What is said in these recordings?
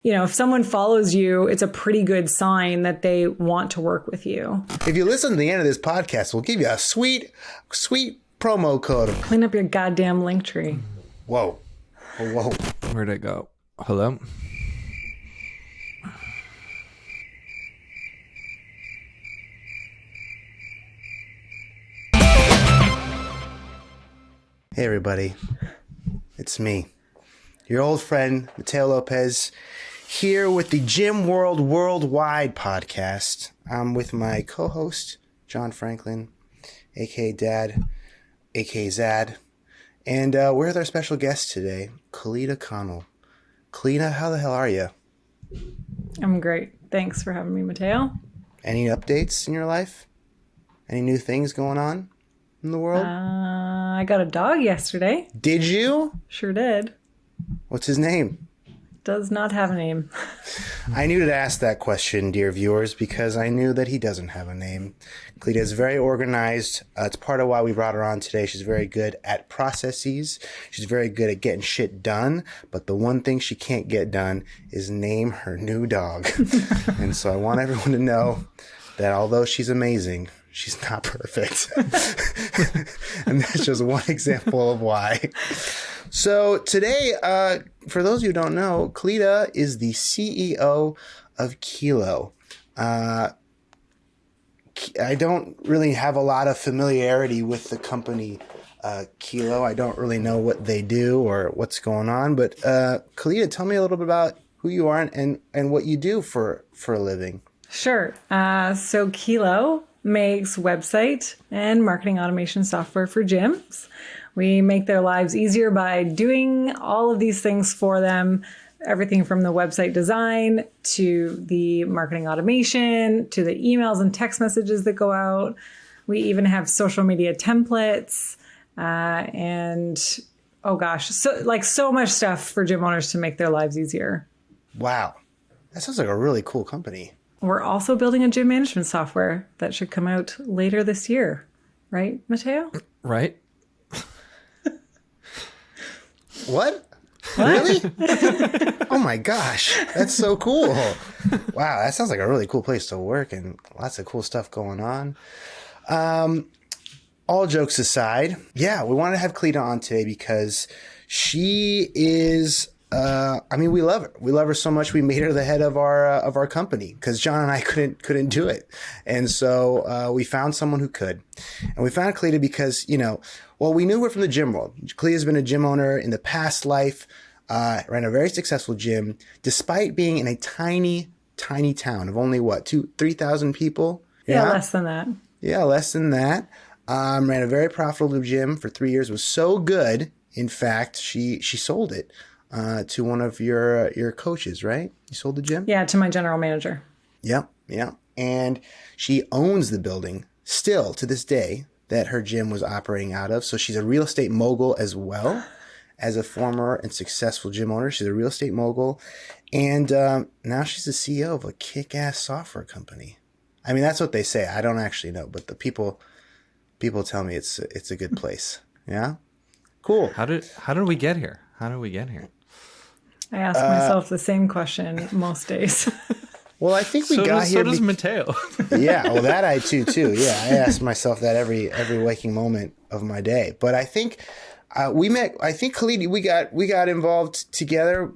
if someone follows you, it's a pretty good sign that they want to work with you. If you listen to the end of this podcast, we'll give you a sweet promo code. Clean up your goddamn link tree. Whoa. Where'd it go? Hello? Hey, everybody. It's me, your old friend, Mateo Lopez, here with the Gym World Worldwide podcast. I'm with my co-host, John Franklin, a.k.a. Dad, a.k.a. Zad. And we're with our special guest today, Kaleda Connell. Kaleda, how the hell are you? I'm great. Thanks for having me, Mateo. Any updates in your life? Any new things going on in the world? I got a dog yesterday. Did you? Sure did. What's his name? Does not have a name. I knew to ask that question, dear viewers, because I knew that he doesn't have a name. Kaleda is very organized. It's part of why we brought her on today. She's very good at processes. She's very good at getting shit done. But the one thing she can't get done is name her new dog. And so I want everyone to know that although she's amazing, she's not perfect. And that's just one example of why. So today, for those who don't know, Kaleda is the CEO of Kilo. I don't really have a lot of familiarity with the company Kilo. I don't really know what they do or what's going on. But Kaleda, tell me a little bit about who you are and what you do for a living. Sure. So Kilo makes website and marketing automation software for gyms. We make their lives easier by doing all of these things for them. Everything from the website design to the marketing automation to the emails and text messages that go out. We even have social media templates and oh gosh, so much stuff for gym owners to make their lives easier. Wow. That sounds like a really cool company. We're also building a gym management software that should come out later this year. Right, Mateo? Right? What? Really? Oh my gosh. That's so cool. Wow. That sounds like a really cool place to work and lots of cool stuff going on. All jokes aside, yeah, we wanted to have Kaleda on today because she is, we love her. We love her so much. We made her the head of our company because John and I couldn't do it. And so, we found someone who could, and we found Kaleda because, we knew her from the gym world. Kaleda's been a gym owner in the past life, ran a very successful gym, despite being in a tiny, tiny town of only 3,000 people. Yeah, less than that. Yeah, less than that. Ran a very profitable gym for 3 years. Was so good, in fact, she sold it to one of your coaches, right? You sold the gym? Yeah, to my general manager. Yep. And she owns the building still to this day that her gym was operating out of. So she's a real estate mogul as well as a former and successful gym owner. She's a real estate mogul. And now she's the CEO of a kick-ass software company. I mean, that's what they say. I don't actually know, but the people tell me it's a good place. Yeah? Cool. How did we get here? I ask myself the same question most days. Well, I think we got here. So does Mateo. Yeah, well, that I too. Yeah, I ask myself that every waking moment of my day. But I think we met. I think Kaleda, we got involved together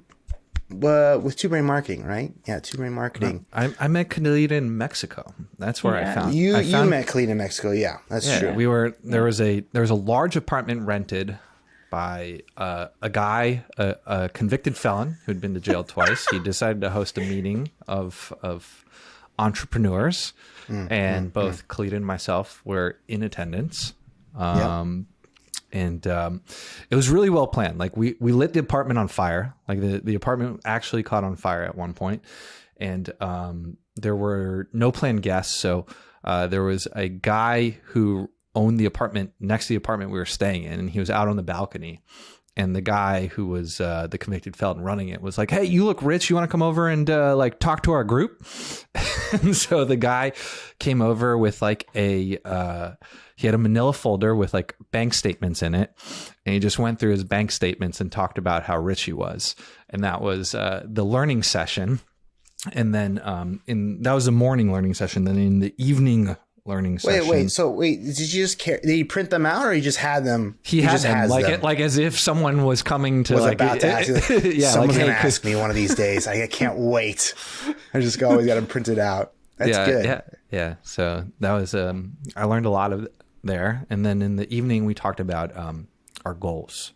with Two Brain Marketing, right? Yeah, Two Brain Marketing. I met Kaleda in Mexico. That's where I found you. You met Kaleda in Mexico. Yeah, that's true. We were there was a large apartment rented by a guy, a convicted felon who'd been to jail twice. He decided to host a meeting of entrepreneurs, and both Kaleda and myself were in attendance. And it was really well planned. Like we lit the apartment on fire. Like the apartment actually caught on fire at one point, and there were no planned guests. So there was a guy who owned the apartment next to the apartment we were staying in, and he was out on the balcony, And the guy who was the convicted felon running it was like, "Hey, you look rich. You want to come over and like talk to our group?" And so the guy came over with like he had a manila folder with like bank statements in it. And he just went through his bank statements and talked about how rich he was. And that was the learning session. And then that was the morning learning session. Then in the evening learning session. Wait, did you just did he print them out, or he just had them? He had just them has like them. like as if someone was coming to Was like about to ask you, like, yeah, someone's like, gonna hey, ask me one of these days. I can't wait. I just always got them printed out. That's good. Yeah. So that was I learned a lot of there, and then in the evening we talked about our goals,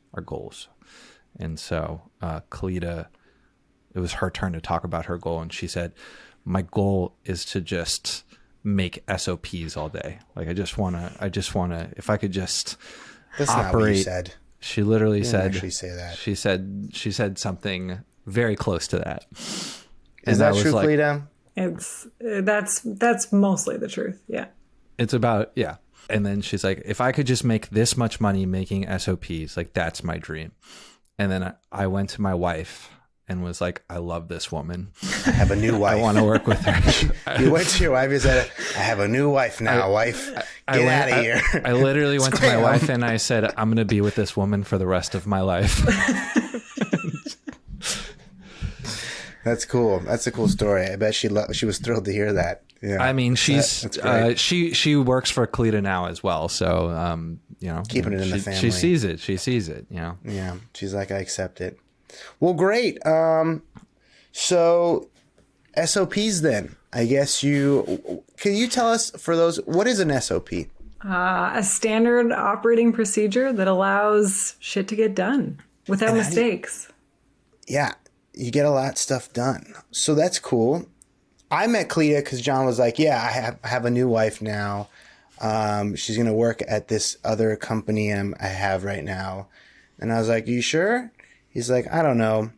and so Kaleda, it was her turn to talk about her goal, and she said, "My goal is to just make SOPs all day. Like I just wanna, if I could just That's operate." not what you said. She literally said, actually say that. She said something very close to that. Is that true, Kaleda? That's mostly the truth. Yeah. It's about, yeah. And then she's like, if I could just make this much money making SOPs, like that's my dream. And then I went to my wife and was like, I love this woman. I have a new wife. I want to work with her. You went to your wife and said, I have a new wife now, wife. Get out of here. I literally went to my wife and I said, I'm going to be with this woman for the rest of my life. That's cool. That's a cool story. I bet she was thrilled to hear that. Yeah. I mean, that's great. she works for Kaleda now as well. So, keeping it in the family. She sees it, Yeah. She's like, I accept it. Well, great. So SOPs then, I guess can you tell us for those, what is an SOP? A standard operating procedure that allows shit to get done without mistakes. Yeah. You get a lot of stuff done. So that's cool. I met Kaleda because John was like, yeah, I have a new wife now. She's going to work at this other company I have right now. And I was like, you sure? He's like, I don't know.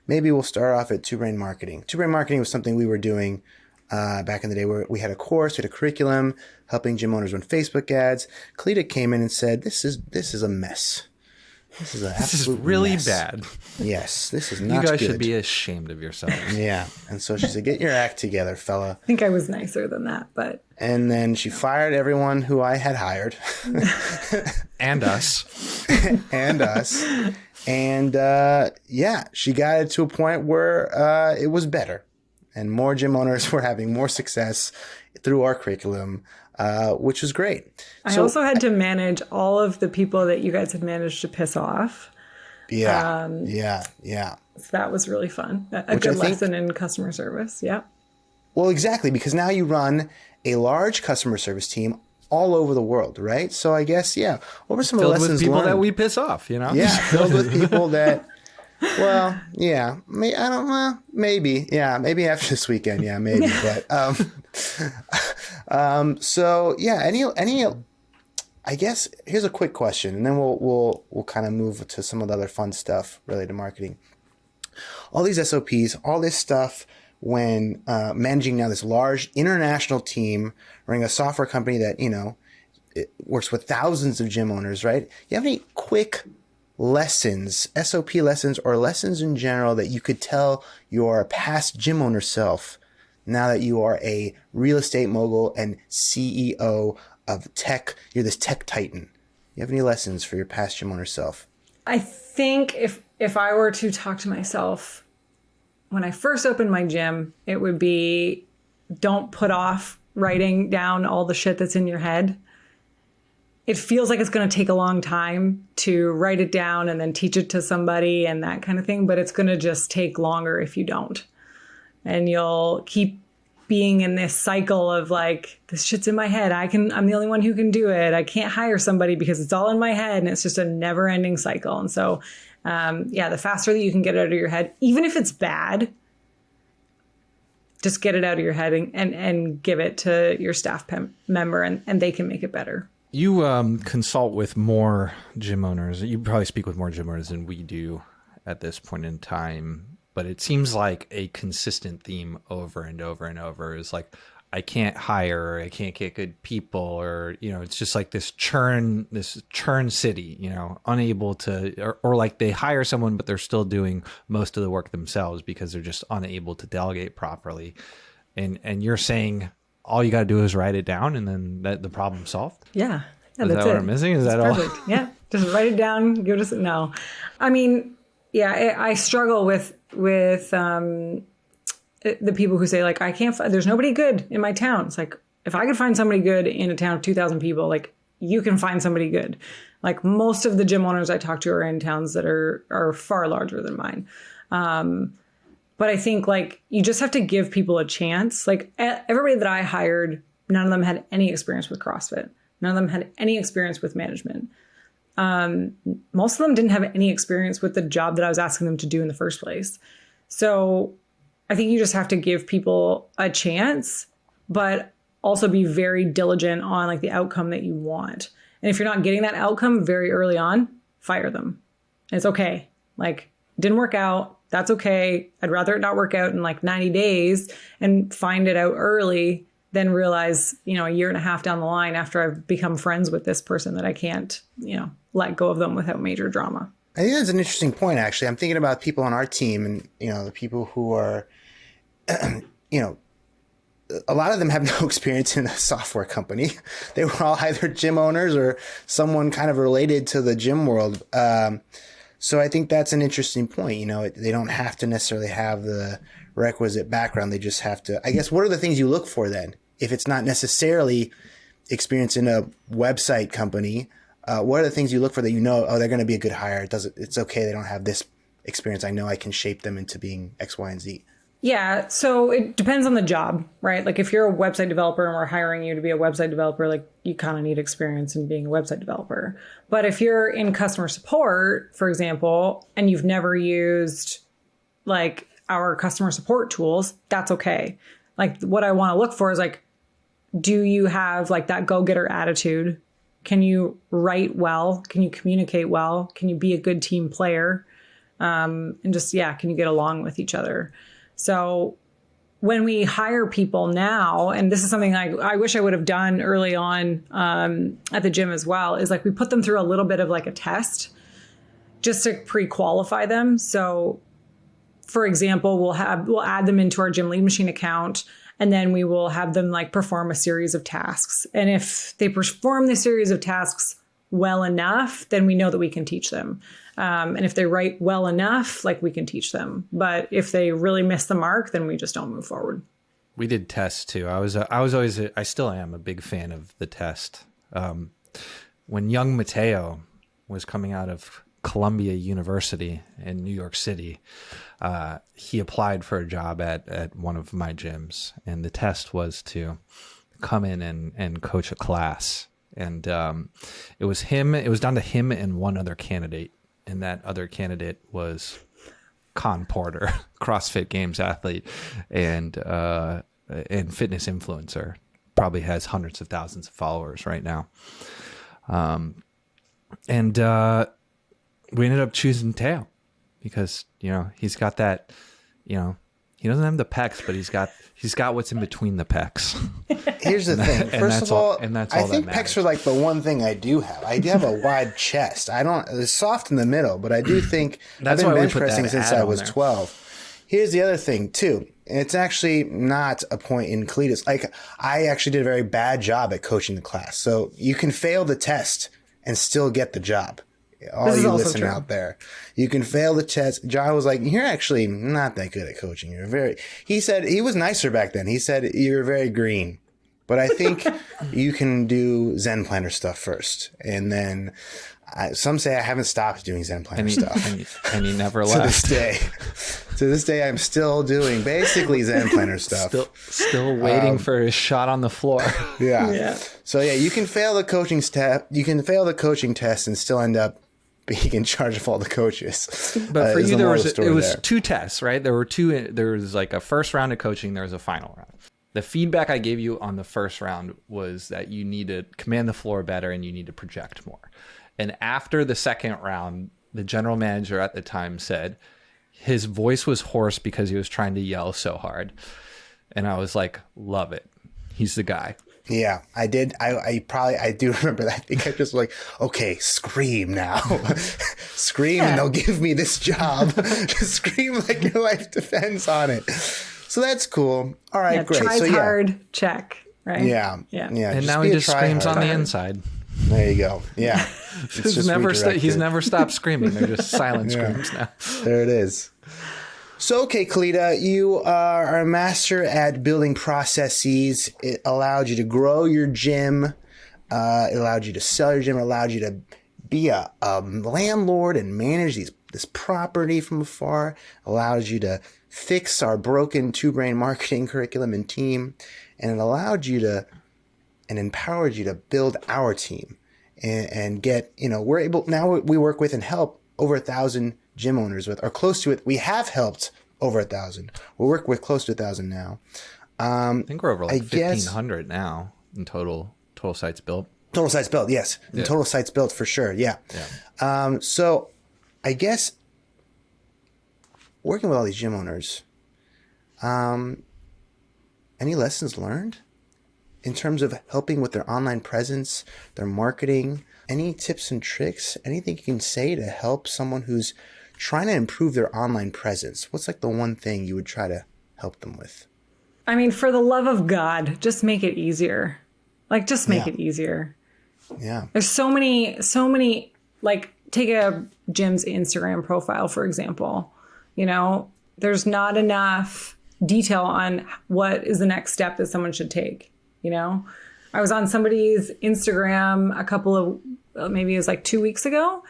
Maybe we'll start off at Two Brain Marketing. Two Brain Marketing was something we were doing back in the day where we had a course, we had a curriculum, helping gym owners run Facebook ads. Kaleda came in and said, this is a mess. This is really mess. Bad. Yes, this is not good. You guys should be ashamed of yourselves. Yeah. And so she said, get your act together, fella. I think I was nicer than that, but... And then she fired everyone who I had hired. And us. And us. And she got it to a point where it was better. And more gym owners were having more success through our curriculum, which was great. I also had to manage all of the people that you guys had managed to piss off. Yeah. So that was really fun. A good lesson in customer service. Yeah. Well, exactly, because now you run a large customer service team all over the world, right? So I guess, what were some of the lessons with people learned? that we piss off, Yeah, filled with people that, well, yeah, I don't know, maybe. Yeah, maybe after this weekend, yeah, maybe. But, so, yeah, any, I guess, here's a quick question, and then we'll kind of move to some of the other fun stuff related to marketing. All these SOPs, all this stuff, when managing now this large international team, running a software company that, it works with thousands of gym owners, right? You have any quick lessons, SOP lessons, or lessons in general that you could tell your past gym owner self now that you are a real estate mogul and CEO of tech? You're this tech titan. You have any lessons for your past gym owner self? I think if I were to talk to myself when I first opened my gym, it would be, don't put off writing down all the shit that's in your head. It feels like it's going to take a long time to write it down and then teach it to somebody and that kind of thing, but it's going to just take longer if you don't. And you'll keep being in this cycle of like, this shit's in my head. I'm the only one who can do it. I can't hire somebody because it's all in my head, and it's just a never ending cycle. And so, the faster that you can get it out of your head, even if it's bad, just get it out of your head and give it to your staff member and they can make it better. You consult with more gym owners. You probably speak with more gym owners than we do at this point in time. But it seems like a consistent theme over and over and over is like, I can't hire, or I can't get good people, or, it's just like this churn city, unable to, or like they hire someone, but they're still doing most of the work themselves because they're just unable to delegate properly. And you're saying all you got to do is write it down and then the problem's solved? Yeah. Is that's that what I'm missing? Is that all? Perfect. Yeah. Just write it down. Give us no. I mean, yeah, I struggle with the people who say like, I can't, there's nobody good in my town. It's like, if I could find somebody good in a town of 2,000 people, like you can find somebody good. Like most of the gym owners I talk to are in towns that are far larger than mine. But I think like you just have to give people a chance. Like everybody that I hired, none of them had any experience with CrossFit. None of them had any experience with management. Most of them didn't have any experience with the job that I was asking them to do in the first place. So I think you just have to give people a chance, but also be very diligent on like the outcome that you want. And if you're not getting that outcome very early on, fire them. And it's okay. Like, didn't work out. That's okay. I'd rather it not work out in like 90 days and find it out early than realize, a year and a half down the line after I've become friends with this person that I can't, let go of them without major drama. I think that's an interesting point, actually. I'm thinking about people on our team and, the people who are, a lot of them have no experience in a software company. They were all either gym owners or someone kind of related to the gym world. So I think that's an interesting point. They don't have to necessarily have the requisite background. They just have to, I guess, what are the things you look for then? If it's not necessarily experience in a website company, what are the things you look for that they're going to be a good hire? It's okay. They don't have this experience. I know I can shape them into being X, Y, and Z. Yeah. So it depends on the job, right? Like if you're a website developer and we're hiring you to be a website developer, like you kind of need experience in being a website developer. But if you're in customer support, for example, and you've never used like our customer support tools, that's okay. Like what I want to look for is like, do you have like that go-getter attitude? Can you write well? Can you communicate well? Can you be a good team player? And just, can you get along with each other? So when we hire people now, and this is something I wish I would have done early on at the gym as well, is like we put them through a little bit of like a test just to pre-qualify them. So for example, we'll add them into our Gym Lead Machine account, and then we will have them like perform a series of tasks. And if they perform the series of tasks well enough, then we know that we can teach them. And if they write well enough, like we can teach them. But if they really miss the mark, then we just don't move forward. We did tests too. I still am a big fan of the test. When young Mateo was coming out of Columbia University in New York City, he applied for a job at one of my gyms, and the test was to come in and coach a class. And it was down to him and one other candidate, and that other candidate was Con Porter, CrossFit Games athlete and fitness influencer. Probably has hundreds of thousands of followers right now. And we ended up choosing Teo because, he's got that, he doesn't have the pecs, but he's got what's in between the pecs. Here's the thing. First of all, I think that pecs are like the one thing I do have. I do have a wide chest. It's soft in the middle, but I do think I've been bench pressing since I was 12. Here's the other thing too. It's actually not a point in Kaleda's. Like I actually did a very bad job at coaching the class. So you can fail the test and still get the job. All you listen out there, you can fail the test. John was like, "You're actually not that good at coaching. He said he was nicer back then. He said you're very green, but I think you can do Zen Planner stuff first, and then some say I haven't stopped doing Zen Planner stuff, and he never left. To this day, I'm still doing basically Zen Planner stuff. Still waiting for his shot on the floor. Yeah. So you can fail the coaching step. You can fail the coaching test and still end up being in charge of all the coaches. But for you, it was two tests, right? There was like a first round of coaching. There was a final round. The feedback I gave you on the first round was that you need to command the floor better and you need to project more. And after the second round, the general manager at the time said his voice was hoarse because he was trying to yell so hard. And I was like, love it. he's the guy. Yeah, I did. I do remember that. I think I just like, okay, scream now. Scream and they'll give me this job. Just scream like your life depends on it. So that's cool. All right, great. Tries so hard, check. Right? Yeah. And now he just screams on the inside. There you go. Yeah. He's never stopped screaming. They're just silent screams now. There it is. So, okay, Kaleda, you are a master at building processes. It allowed you to grow your gym. It allowed you to sell your gym. It allowed you to be a landlord and manage this property from afar. It allowed you to fix our broken two-brain marketing curriculum and team. And it allowed you to and empowered you to build our team and get, we're able, now we work with and help over 1,000 gym owners with, or close to it. We have helped over 1,000. We work with close to 1,000 now. I think we're over 1,500 now in total sites built. Total sites built, yes. Yeah. Total sites built for sure, yeah. So I guess working with all these gym owners, any lessons learned in terms of helping with their online presence, their marketing? Any tips and tricks? Anything you can say to help someone who's trying to improve their online presence? What's like the one thing you would try to help them with? I mean, for the love of God, just make it easier. Like, just make it easier. Yeah. There's so many, like, take a gym's Instagram profile, for example. There's not enough detail on what is the next step that someone should take. I was on somebody's Instagram a couple of, maybe it was like 2 weeks ago,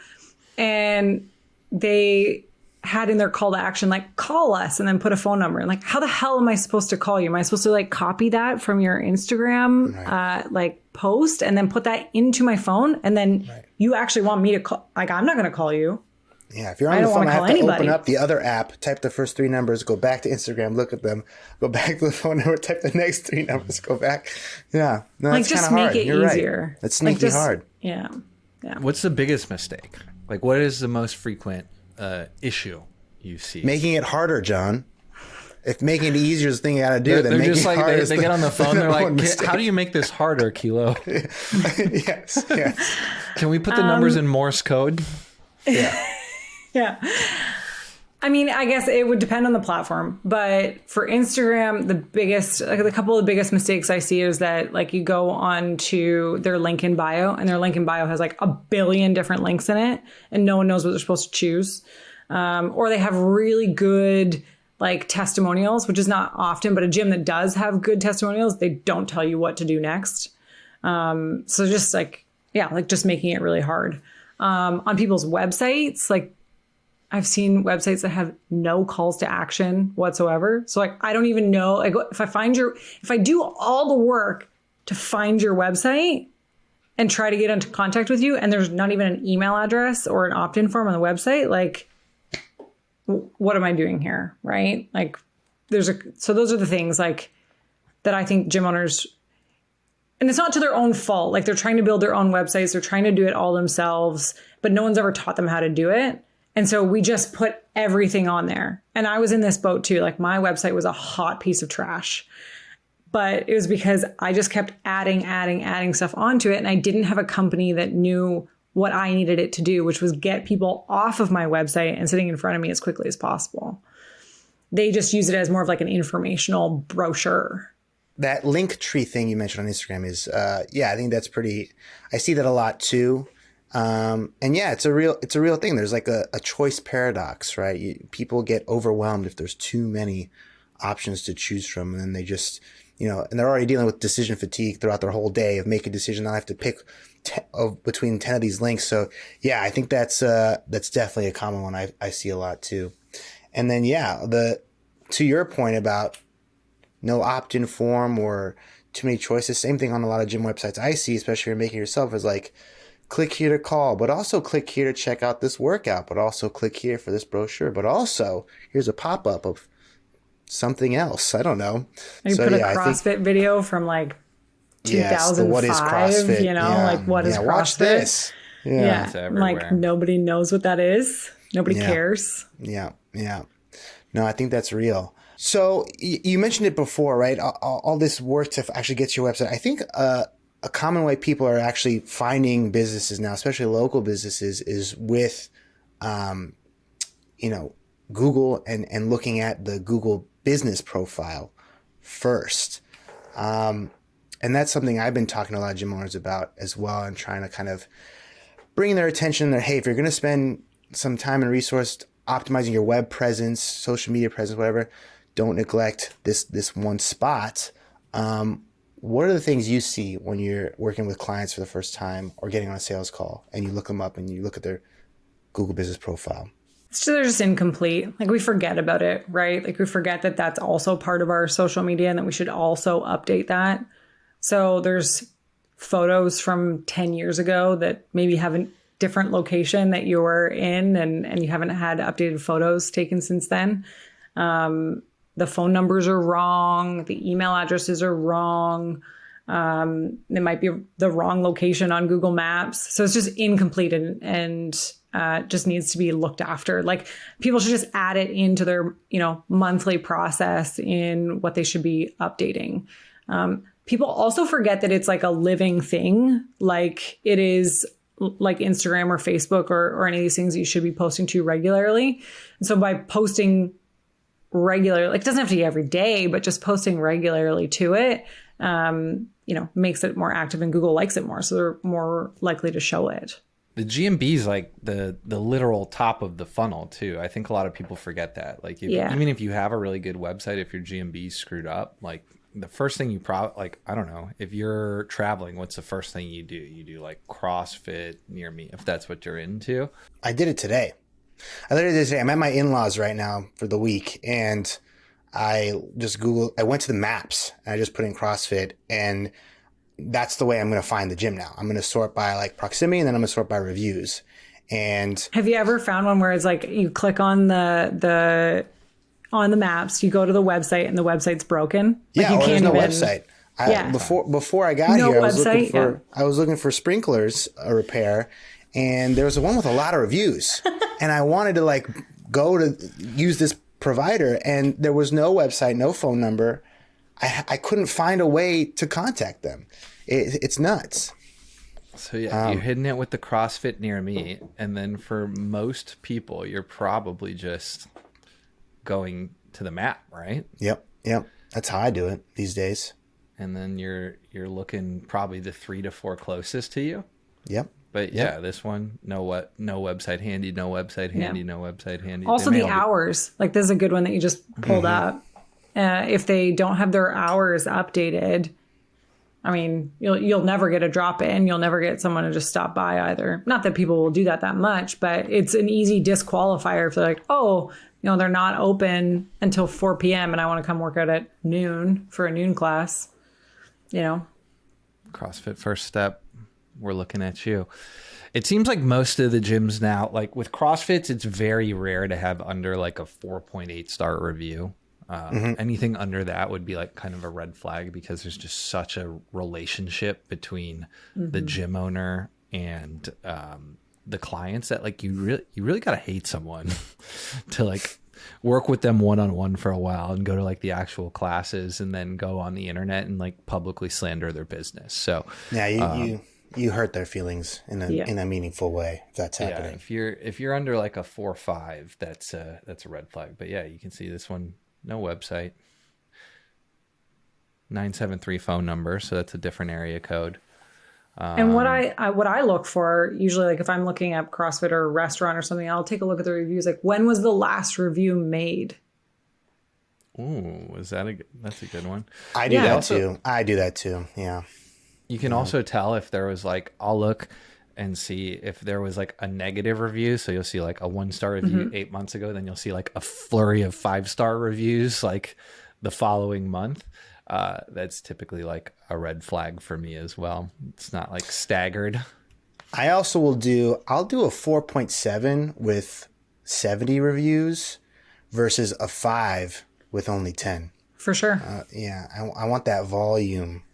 and they had in their call to action, like, call us, and then put a phone number. And like, how the hell am I supposed to call you? Am I supposed to like copy that from your Instagram, post and then put that into my phone? And then you actually want me to call? Like, I'm not going to call you. Yeah, if you're on the phone, I have to open up the other app, type the first 3 numbers, go back to Instagram, look at them, go back to the phone number, type the next 3 numbers, go back. Yeah, no, that's kind of hard. Make it You're easier. Right. That's sneaky hard. Yeah. What's the biggest mistake? Like, what is the most frequent issue you see? Making it harder, John. If making it easier is the thing you got to do, then making it harder. They get on the phone. They're like, "How do you make this harder, Kilo?" Yes. Can we put the numbers in Morse code? Yeah. Yeah. I mean, I guess it would depend on the platform, but for Instagram, the couple of the biggest mistakes I see is that, like, you go on to their link in bio, and their link in bio has like 1 billion different links in it, and no one knows what they're supposed to choose. Or they have really good like testimonials, which is not often, but a gym that does have good testimonials, they don't tell you what to do next. So just just making it really hard. On people's websites, like, I've seen websites that have no calls to action whatsoever. So like, I don't even know, like, if I do all the work to find your website and try to get into contact with you, and there's not even an email address or an opt-in form on the website, like, what am I doing here? Right? Like, so those are the things like that I think gym owners, and it's not to their own fault. Like, they're trying to build their own websites. They're trying to do it all themselves, but no one's ever taught them how to do it. And so we just put everything on there. And I was in this boat too. Like, my website was a hot piece of trash, but it was because I just kept adding stuff onto it. And I didn't have a company that knew what I needed it to do, which was get people off of my website and sitting in front of me as quickly as possible. They just use it as more of like an informational brochure. That link tree thing you mentioned on Instagram is, I think that's I see that a lot too. And yeah, it's a real thing. There's like a choice paradox, right? People get overwhelmed if there's too many options to choose from, and then they just, and they're already dealing with decision fatigue throughout their whole day of making a decision. I have to pick between 10 of these links. So yeah, I think that's definitely a common one I see a lot too. And then to your point about no opt-in form or too many choices, same thing on a lot of gym websites I see, especially if you're making yourself, is like, click here to call, but also click here to check out this workout, but also click here for this brochure, but also here's a pop-up of something else. I don't know. You put a CrossFit video from like 2005, what is CrossFit? Like, what is CrossFit? Watch this. Yeah. Like, nobody knows what that is. Nobody cares. Yeah. No, I think that's real. So you mentioned it before, right? All this work to actually get to your website. I think a common way people are actually finding businesses now, especially local businesses, is with, Google and looking at the Google business profile first. And that's something I've been talking to a lot of gym owners about as well, and trying to kind of bring their attention that, hey, if you're going to spend some time and resource optimizing your web presence, social media presence, whatever, don't neglect this one spot. What are the things you see when you're working with clients for the first time or getting on a sales call and you look them up and you look at their Google business profile? So they're just incomplete. Like we forget about it, right? Like we forget that that's also part of our social media and that we should also update that. So there's photos from 10 years ago that maybe have a different location that you were in and you haven't had updated photos taken since then. The phone numbers are wrong. The email addresses are wrong. It might be the wrong location on Google Maps. So it's just incomplete and just needs to be looked after. Like people should just add it into their, monthly process in what they should be updating. People also forget that it's like a living thing. Like it is like Instagram or Facebook or any of these things that you should be posting to regularly. And so by posting regularly, like it doesn't have to be every day, but just posting regularly to it, makes it more active and Google likes it more. So they're more likely to show it. The GMB is like the literal top of the funnel too. I think a lot of people forget that. Like even if you have a really good website, if your GMB is screwed up, like the first thing you I don't know, if you're traveling, what's the first thing you do? You do like CrossFit near me, if that's what you're into. I did it today. I literally did it today. I'm at my in-laws right now for the week, and I went to the maps and I just put in CrossFit, and that's the way I'm going to find the gym now. I'm going to sort by like proximity, and then I'm going to sort by reviews. And have you ever found one where it's like you click on the maps, you go to the website and the website's broken? Like yeah, there's no website. Before I got here, I was looking for sprinklers repair, and there was one with a lot of reviews, and I wanted to like go to use this provider, and there was no website, no phone number. I couldn't find a way to contact them. It's nuts. So yeah, you're hitting it with the CrossFit near me, and then for most people, you're probably just going to the map, right? Yep. That's how I do it these days. And then you're looking probably the 3 to 4 closest to you. Yep. But yeah, this one, no website handy, no website handy, no website handy. Also the hours, like this is a good one that you just pulled up. If they don't have their hours updated, I mean, you'll never get a drop in. You'll never get someone to just stop by either. Not that people will do that much, but it's an easy disqualifier if they're like, oh, they're not open until 4 p.m. and I want to come work out at noon for a noon class, CrossFit first step. We're looking at you. It seems like most of the gyms now, like with CrossFits, it's very rare to have under like a 4.8 star review. Anything under that would be like kind of a red flag because there's just such a relationship between the gym owner and the clients that like you really gotta hate someone to like work with them one-on-one for a while and go to like the actual classes and then go on the internet and like publicly slander their business. So yeah, you hurt their feelings in a meaningful way if that's happening. If you're under like a 4 or 5, that's a red flag. But yeah, you can see this one. No website. 973 phone number, so that's a different area code. And what I look for usually, like if I'm looking at CrossFit or a restaurant or something, I'll take a look at the reviews. Like when was the last review made? Ooh, that's a good one. I do that too. Yeah. You can also tell if there was like, I'll look and see if there was like a negative review. So you'll see like a 1-star review 8 months ago. Then you'll see like a flurry of 5-star reviews like the following month. That's typically like a red flag for me as well. It's not like staggered. I also I'll do a 4.7 with 70 reviews versus a 5 with only 10. For sure. I want that volume.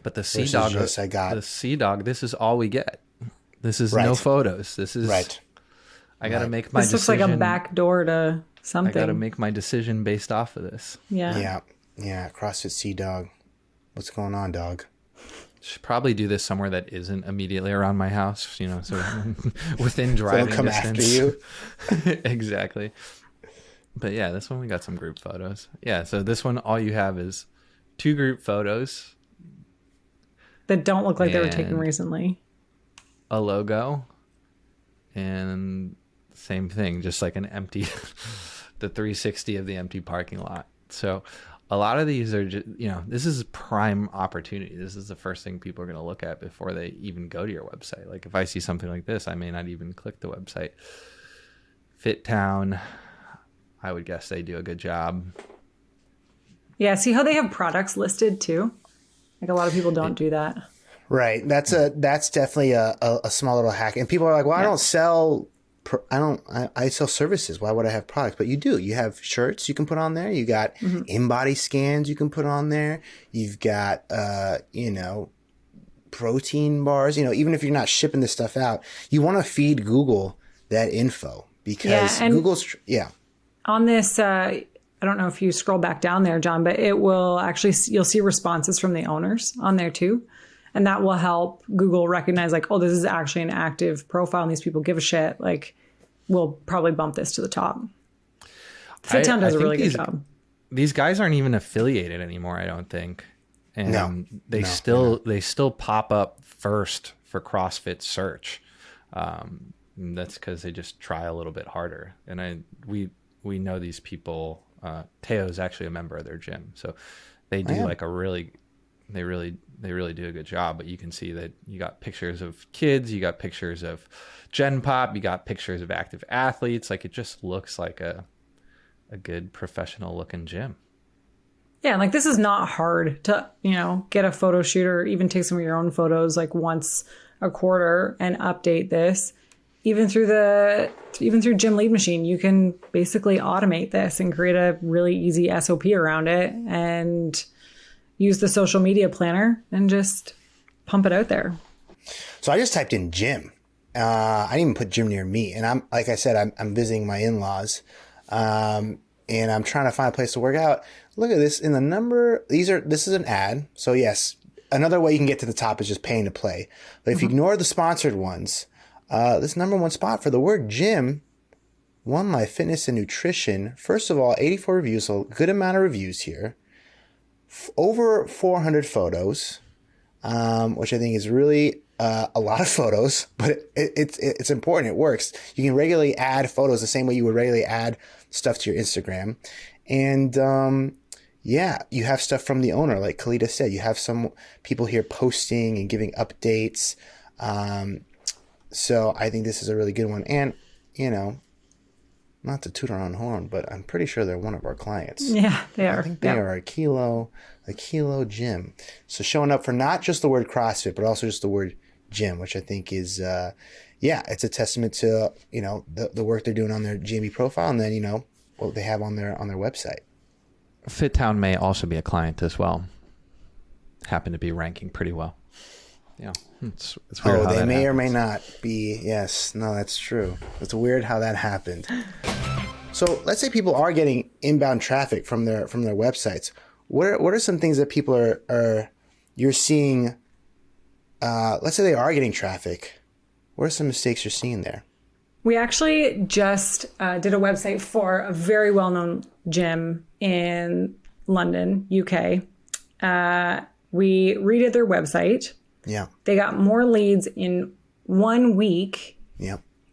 But the Sea Dog, this is all we get. This is no photos. This is I got to make my This looks decision. like a back door to something. I got to make my decision based off of this. Yeah. Yeah. CrossFit Sea Dog. What's going on, dog? Should probably do this somewhere that isn't immediately around my house, you know, so within driving Don't come distance. after you. Exactly. But yeah, this one we got some group photos. Yeah, so this one all you have is 2 group photos, That don't look like they were taken And- recently. a logo, and same thing, just like an empty the 360 of the empty parking lot. So a lot of these are just, you know, this is prime opportunity. This is the first thing people are going to look at before they even go to your website. Like if I see something like this, I may not even click the website. Fit Town, I would guess they do a good job. Yeah. See how they have products listed too? Like a lot of people don't do that. Right. That's definitely a small little hack. And people are like, well, I don't sell, I sell services. Why would I have products? But you do. You have shirts you can put on there. You got in-body scans you can put on there. You've got, protein bars. You know, even if you're not shipping this stuff out, you want to feed Google that info because and Google's, On this, I don't know if you scroll back down there, John, but it will actually, you'll see responses from the owners on there too. And that will help Google recognize like, oh, this is actually an active profile and these people give a shit. Like, we'll probably bump this to the top. FitTown does a really good job. These guys aren't even affiliated anymore, I don't think. And they still pop up first for CrossFit search. That's because they just try a little bit harder. And we know these people. Teo is actually a member of their gym, so they do like they really do a good job. But you can see that you got pictures of kids, you got pictures of Gen Pop, you got pictures of active athletes. Like it just looks like a good professional looking gym. Yeah, like this is not hard to, get a photo shoot or even take some of your own photos like once a quarter and update this. Even through Gym Lead Machine, you can basically automate this and create a really easy SOP around it and use the social media planner and just pump it out there. So I just typed in gym. I didn't even put gym near me. And I'm, like I said, I'm visiting my in-laws. And I'm trying to find a place to work out. Look at this in the number. This is an ad. So yes, another way you can get to the top is just paying to play. But if you ignore the sponsored ones, this number 1 spot for the word gym, One Life Fitness and Nutrition. First of all, 84 reviews, so a good amount of reviews here. Over 400 photos, which I think is really a lot of photos, but it's important. It works. You can regularly add photos the same way you would regularly add stuff to your Instagram. And you have stuff from the owner, like Kaleda said. You have some people here posting and giving updates. So I think this is a really good one. And, not to toot our own horn, but I'm pretty sure they're one of our clients. Yeah, they are. I think they are a kilo gym. So showing up for not just the word CrossFit, but also just the word gym, which I think is, it's a testament to, the work they're doing on their GMB profile and then, what they have on their website. FitTown may also be a client as well. Happen to be ranking pretty well. Yeah, it's weird. They may or may not be. Yes, no, that's true. It's weird how that happened. So let's say people are getting inbound traffic from their websites. What are some things that people you're seeing? Let's say they are getting traffic. What are some mistakes you're seing there? We actually just did a website for a very well-known gym in London, UK. We redid their website. Yeah. They got more leads in 1 week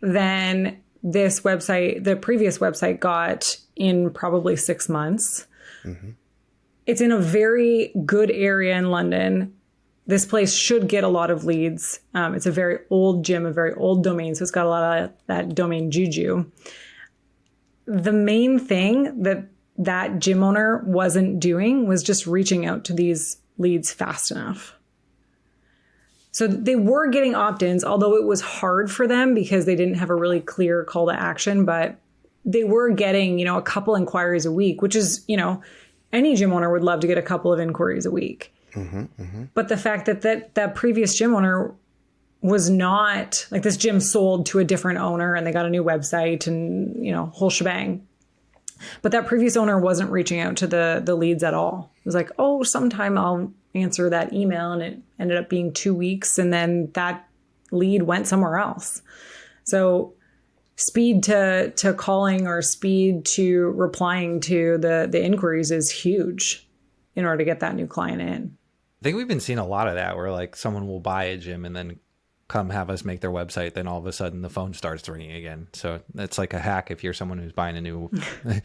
than this website, the previous website, got in probably 6 months. Mm-hmm. It's in a very good area in London. This place should get a lot of leads. It's a very old gym, a very old domain, so it's got a lot of that domain juju. The main thing that gym owner wasn't doing was just reaching out to these leads fast enough. So they were getting opt-ins, although it was hard for them because they didn't have a really clear call to action, but they were getting, a couple inquiries a week, which is, any gym owner would love to get a couple of inquiries a week. Mm-hmm, mm-hmm. But the fact that previous gym owner was not like, this gym sold to a different owner and they got a new website and, whole shebang. But that previous owner wasn't reaching out to the leads at all. It was like, oh, sometime I'll answer that email. And it ended up being 2 weeks. And then that lead went somewhere else. So speed to calling or speed to replying to the inquiries is huge in order to get that new client in. I think we've been seeing a lot of that where like someone will buy a gym and then come have us make their website. Then all of a sudden the phone starts ringing again. So that's like a hack. If you're someone who's buying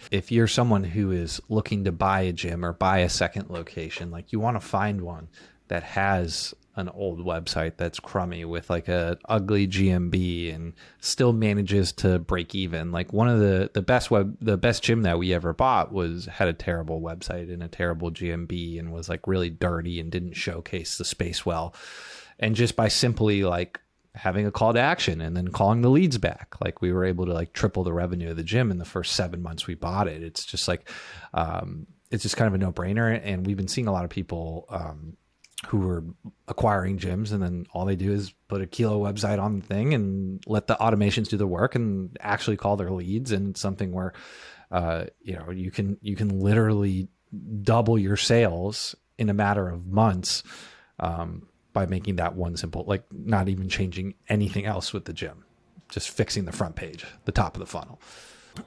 if you're someone who is looking to buy a gym or buy a second location, like you want to find one that has an old website that's crummy with like a ugly GMB and still manages to break even. Like one of the best gym that we ever bought had a terrible website and a terrible GMB and was like really dirty and didn't showcase the space well. And just by simply like having a call to action and then calling the leads back, like we were able to like triple the revenue of the gym in the first 7 months we bought it. It's just like, it's just kind of a no brainer. And we've been seeing a lot of people, who are acquiring gyms and then all they do is put a Kilo website on the thing and let the automations do the work and actually call their leads. And it's something where, you can literally double your sales in a matter of months, by making that one simple, like not even changing anything else with the gym, just fixing the front page, the top of the funnel.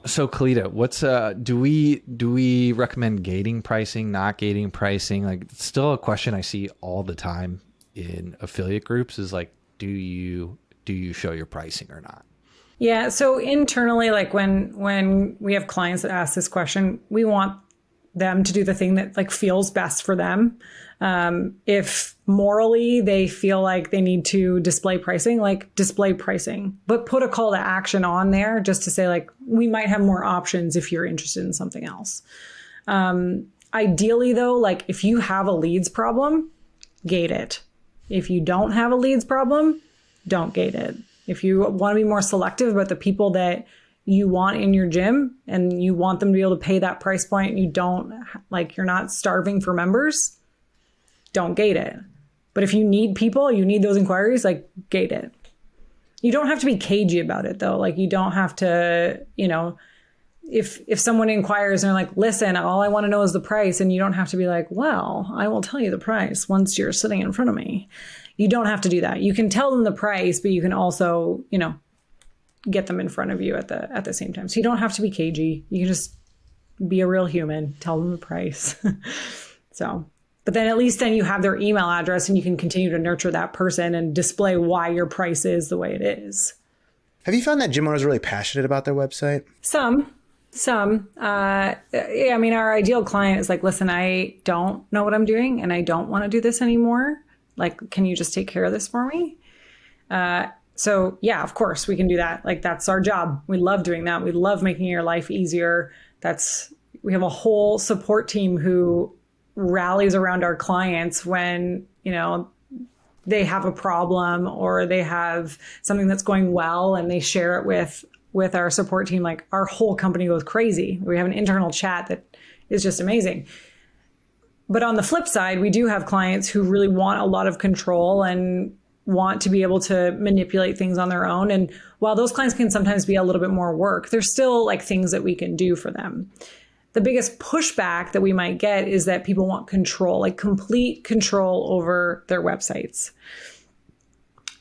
So Kaleda, what's do we recommend gating pricing, not gating pricing? Like it's still a question I see all the time in affiliate groups is like, do you show your pricing or not? Yeah. So internally, like when we have clients that ask this question, we want them to do the thing that like feels best for them. If morally they feel like they need to display pricing, like display pricing, but put a call to action on there just to say like, we might have more options if you're interested in something else. Ideally though, like if you have a leads problem, gate it. If you don't have a leads problem, don't gate it. If you want to be more selective about the people that you want in your gym and you want them to be able to pay that price point, you don't like, you're not starving for members, don't gate it. But if you need people, you need those inquiries, like gate it. You don't have to be cagey about it though. Like you don't have to, if someone inquires and they're like, listen, all I want to know is the price. And you don't have to be like, well, I will tell you the price once you're sitting in front of me. You don't have to do that. You can tell them the price, but you can also, get them in front of you at the same time. So you don't have to be cagey. You can just be a real human, tell them the price. But then at least then you have their email address and you can continue to nurture that person and display why your price is the way it is. Have you found that gym owners are really passionate about their website? Some. Our ideal client is like, listen, I don't know what I'm doing and I don't want to do this anymore. Like, can you just take care of this for me? So yeah, of course we can do that. Like that's our job. We love doing that. We love making your life easier. We have a whole support team who rallies around our clients when, they have a problem or they have something that's going well and they share it with our support team. Like our whole company goes crazy. We have an internal chat that is just amazing. But on the flip side, we do have clients who really want a lot of control and want to be able to manipulate things on their own. And while those clients can sometimes be a little bit more work, there's still like things that we can do for them. The biggest pushback that we might get is that people want control, like complete control over their websites.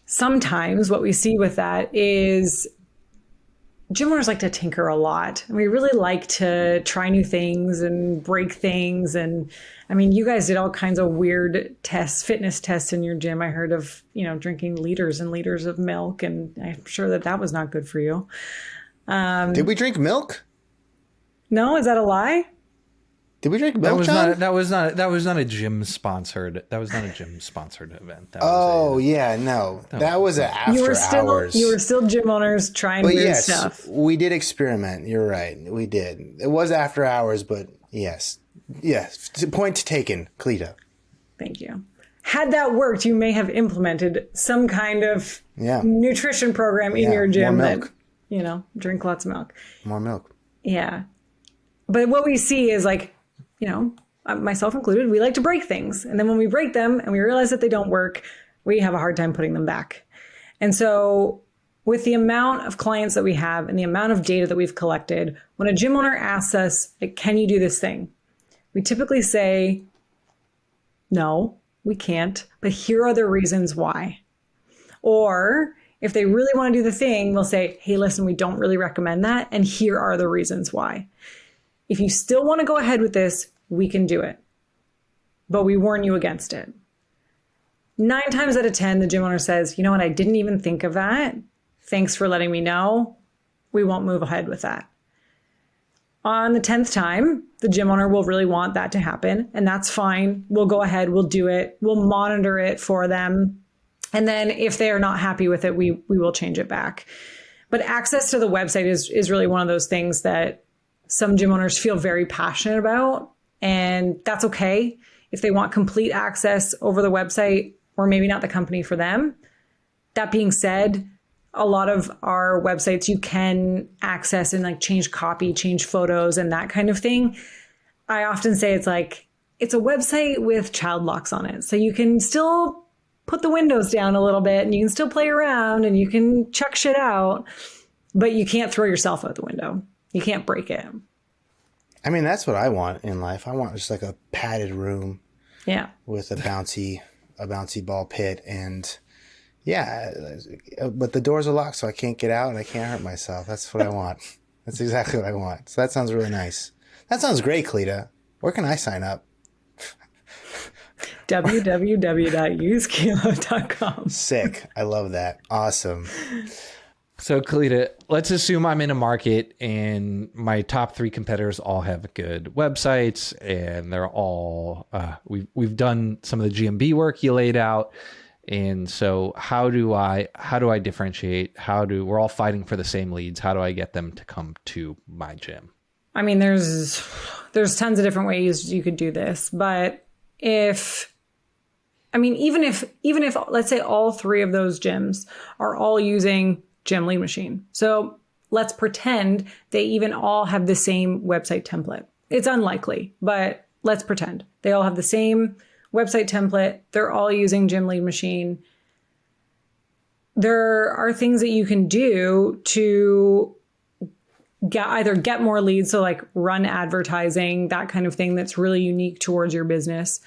Sometimes what we see with that is gym owners like to tinker a lot. And we really like to try new things and break things. And you guys did all kinds of weird tests, fitness tests in your gym. I heard of, drinking liters and liters of milk. And I'm sure that was not good for you. Did we drink milk? No, is that a lie? Did we drink milk? That was not a gym sponsored event. That was an after hours. You were still gym owners trying weird stuff. We did experiment. You're right. We did. It was after hours, but yes. Point taken, Kaleda. Thank you. Had that worked, you may have implemented some kind of nutrition program in your gym more milk. That, drink lots of milk. More milk. Yeah. But what we see is like, myself included, we like to break things. And then when we break them and we realize that they don't work, we have a hard time putting them back. And so with the amount of clients that we have and the amount of data that we've collected, when a gym owner asks us, like, can you do this thing? We typically say, no, we can't, but here are the reasons why. Or if they really want to do the thing, we'll say, hey, listen, we don't really recommend that. And here are the reasons why. If you still want to go ahead with this, we can do it. But we warn you against it. 9 times out of 10, the gym owner says, you know what, I didn't even think of that. Thanks for letting me know. We won't move ahead with that. On the 10th time, the gym owner will really want that to happen, and that's fine. We'll go ahead, we'll do it, we'll monitor it for them. And then if they are not happy with it, we will change it back. But access to the website is really one of those things that some gym owners feel very passionate about, and that's okay. If they want complete access over the website, or maybe not the company for them. That being said, a lot of our websites you can access and like change copy, change photos and that kind of thing. I often say it's a website with child locks on it. So you can still put the windows down a little bit and you can still play around and you can chuck shit out, but you can't throw yourself out the window. You can't break it. I mean, that's what I want in life. I want just like a padded room. Yeah. With a bouncy ball pit, and yeah, but the doors are locked, so I can't get out and I can't hurt myself. That's what I want. That's exactly what I want. So that sounds really nice. That sounds great, Kaleda. Where can I sign up? www.usekilo.com. Sick. I love that. Awesome. So Kaleda, let's assume I'm in a market and my top 3 competitors all have good websites and they're all, we've done some of the GMB work you laid out. And so how do I differentiate? We're all fighting for the same leads. How do I get them to come to my gym? I mean, there's tons of different ways you could do this, but even if let's say all 3 of those gyms are all using Gym Lead Machine. So let's pretend they even all have the same website template. It's unlikely, but let's pretend they all have the same website template. They're all using Gym Lead Machine. There are things that you can do to either get more leads, so like run advertising, that kind of thing that's really unique towards your business.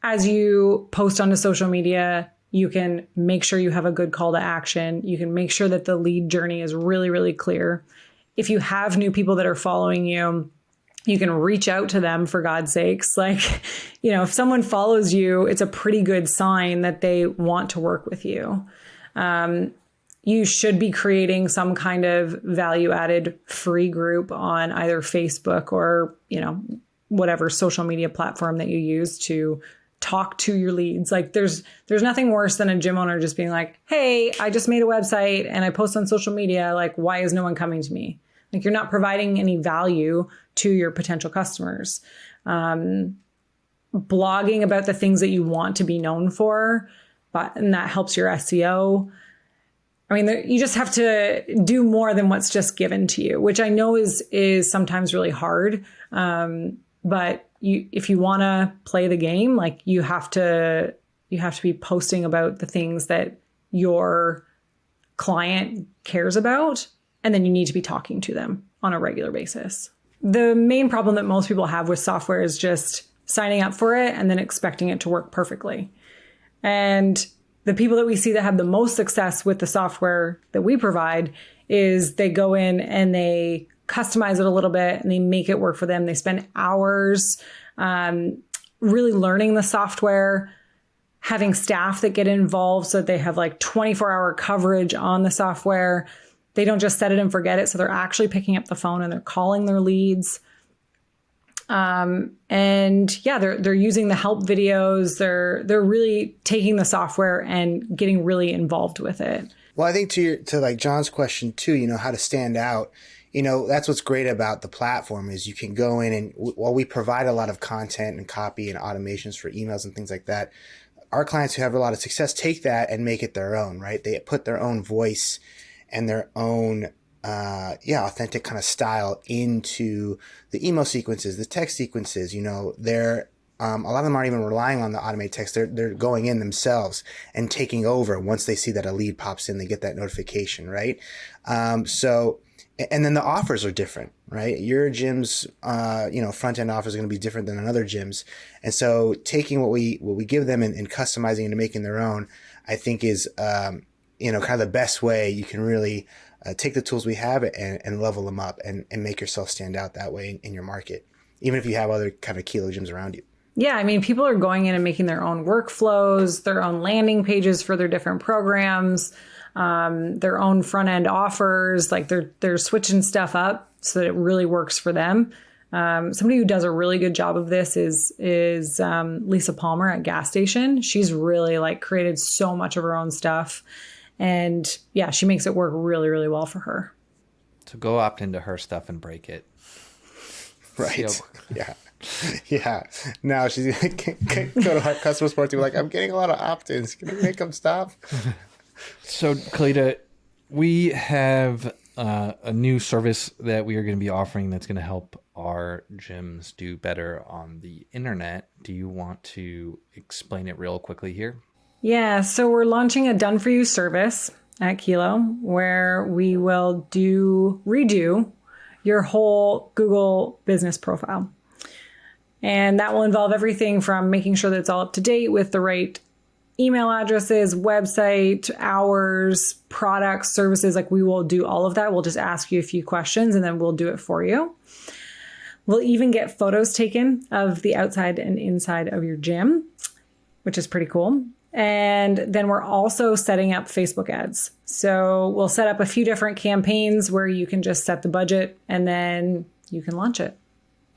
As you post onto social media, you can make sure you have a good call to action. You can make sure that the lead journey is really, really clear. If you have new people that are following you, you can reach out to them, for God's sakes. Like, if someone follows you, it's a pretty good sign that they want to work with you. You should be creating some kind of value-added free group on either Facebook or, whatever social media platform that you use to talk to your leads. Like there's nothing worse than a gym owner just being like, hey, I just made a website and I post on social media. Like, why is no one coming to me? Like, you're not providing any value to your potential customers. Blogging about the things that you want to be known for, and that helps your SEO. I mean, you just have to do more than what's just given to you, which I know is sometimes really hard. But if you want to play the game, like you have to be posting about the things that your client cares about, and then you need to be talking to them on a regular basis. The main problem that most people have with software is just signing up for it and then expecting it to work perfectly. And the people that we see that have the most success with the software that we provide is they go in and they customize it a little bit and they make it work for them. They spend hours really learning the software, having staff that get involved so that they have like 24-hour coverage on the software. They don't just set it and forget it. So they're actually picking up the phone and they're calling their leads. And yeah, they're using the help videos. They're really taking the software and getting really involved with it. Well, I think to like John's question too, how to stand out. That's what's great about the platform is you can go in and while we provide a lot of content and copy and automations for emails and things like that, our clients who have a lot of success take that and make it their own, right? They put their own voice and their own, authentic kind of style into the email sequences, the text sequences. They're a lot of them aren't even relying on the automated text. They're going in themselves and taking over once they see that a lead pops in. They get that notification, right? And then the offers are different, right? Your gym's, front end offer is going to be different than another gym's. And so taking what we give them and customizing and making their own, I think is, kind of the best way you can really take the tools we have and level them up and make yourself stand out that way in your market, even if you have other kind of Kilo gyms around you. Yeah, I mean, people are going in and making their own workflows, their own landing pages for their different programs, their own front end offers. Like they're switching stuff up so that it really works for them. Somebody who does a really good job of this is Lisa Palmer at Gas Station. She's really created so much of her own stuff, and yeah, she makes it work really, really well for her. So go opt into her stuff and break it. Right. Yeah. Yeah. Now she's going to go to our customer support team like, I'm getting a lot of opt-ins. Can you make them stop? So, Kaleda, we have a new service that we are going to be offering that's going to help our gyms do better on the internet. Do you want to explain it real quickly here? Yeah. So we're launching a done-for-you service at Kilo where we will redo your whole Google business profile. And that will involve everything from making sure that it's all up to date with the right email addresses, website, hours, products, services. We will do all of that. We'll just ask you a few questions and then we'll do it for you. We'll even get photos taken of the outside and inside of your gym, which is pretty cool. And then we're also setting up Facebook ads. So we'll set up a few different campaigns where you can just set the budget and then you can launch it.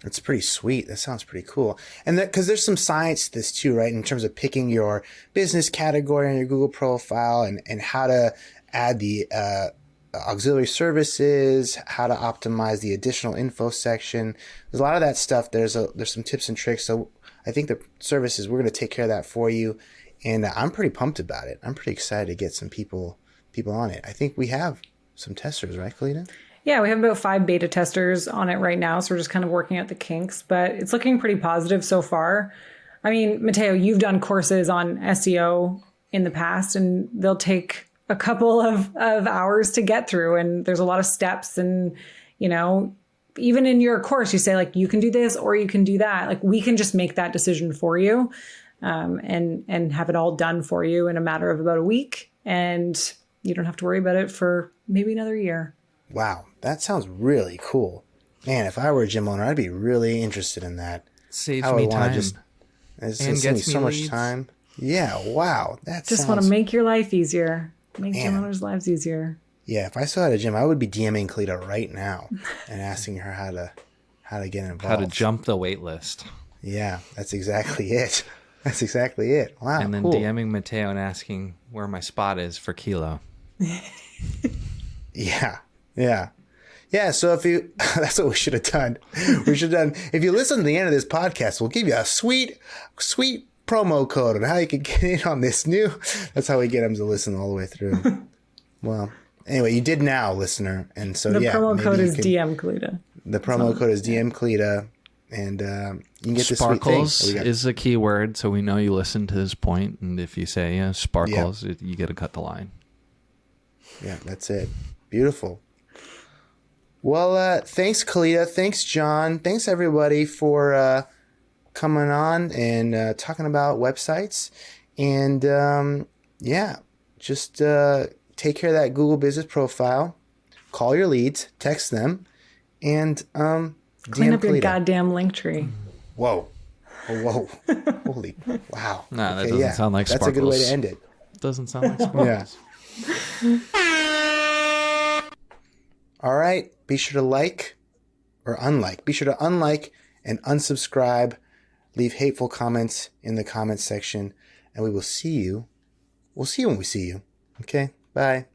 That's pretty sweet. That sounds pretty cool. And because there's some science to this too, right? In terms of picking your business category on your Google profile and how to add the auxiliary services, how to optimize the additional info section. There's a lot of that stuff. There's some tips and tricks. So I think the services, we're going to take care of that for you. And I'm pretty pumped about it. I'm pretty excited to get some people on it. I think we have some testers, right, Kaleda? Yeah, we have about 5 beta testers on it right now. So we're just kind of working out the kinks, but it's looking pretty positive so far. I mean, Mateo, you've done courses on SEO in the past, and they'll take a couple of hours to get through. And there's a lot of steps. And, even in your course, you say you can do this or you can do that. We can just make that decision for you. And have it all done for you in a matter of about a week. And you don't have to worry about it for maybe another year. Wow. That sounds really cool. Man, if I were a gym owner, I'd be really interested in that. Saves me time. It saves me so much time. Yeah. Wow. Just want to make your life easier. Make gym owners' lives easier. Yeah. If I still had a gym, I would be DMing Kaleda right now and asking her how to get involved. How to jump the wait list. Yeah. That's exactly it. That's exactly it. Wow. And then cool. DMing Mateo and asking where my spot is for Kilo. Yeah. Yeah. Yeah. So that's what we should have done. We should have done, if you listen to the end of this podcast, we'll give you a sweet promo code on how you can get in on this that's how we get them to listen all the way through. Well, anyway, you did now, listener. And so, the promo code is DM Kaleda. The promo code is DM Kaleda. And you can get this Sparkles sweet thing. is a key word, so we know you listened to this point. And if you say sparkles, you get to cut the line. Yeah, that's it. Beautiful. Well, thanks, Kaleda. Thanks, John. Thanks, everybody, for coming on and talking about websites. And just take care of that Google business profile. Call your leads, text them, and clean up your Kaleda. goddamn link tree. Whoa. Holy, wow. No, that doesn't sound like Sparkles. That's a good way to end it. Doesn't sound like Sparkles. All right. Be sure to like or unlike. Be sure to unlike and unsubscribe. Leave hateful comments in the comments section. And we will see you. We'll see you when we see you. Okay? Bye.